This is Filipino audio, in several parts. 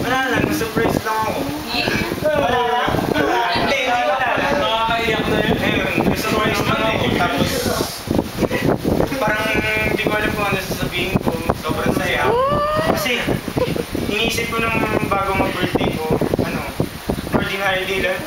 Wala lang, surprise lang ako. Hindi wala lang. Nakakaiyak na yun. Ayun, surprise lang ako. Tapos, parang hindi ko alam kung ano sasabihin ko. Sobrang saya. Kasi, iniisip ko nung bago mag-birthday ko, ordinary day lang.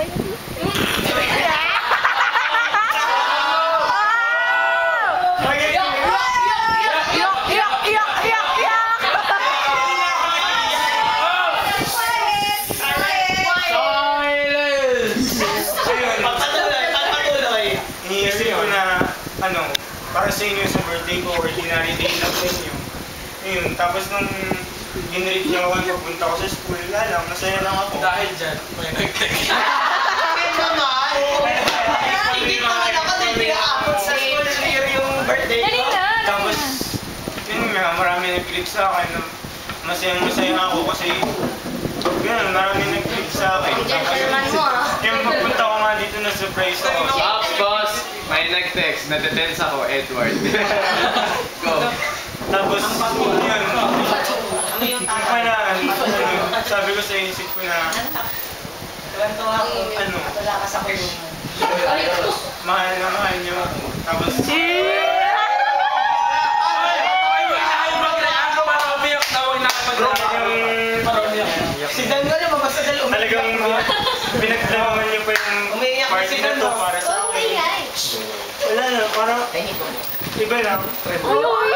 Iniisip ko na, para sa inyo sa birthday ko, ordinary day lang sa inyo. Ayun, tapos nung ginread niya ako, pupunta ko sa school, wala lang, masaya lang ako. Dahil dyan, may nag-text. Bakit naman? Hindi naman ako din pinakaabot sa school year yung birthday ko. Tapos, yun nga, marami nag-click sa akin. Masaya ako kasi, yun, marami nag-click sa akin. Gentleman mo, ah. Yung pagpunta ko nga dito na surprise ako. Ops, boss! May nag-text. Nadetense ako, Edward. Go. Tapos, yun. Sabi ko sa isip ko na, Wala ka sa kulungan. mahal na mahal niyo ako. Tapos, Si Dan nga naman, basta dal umiyak. talagang pinagdalaman niyo pa yung Umiiyak na party si na Dan, to no? para sa akin. Wala na, parang iba lang. Uy,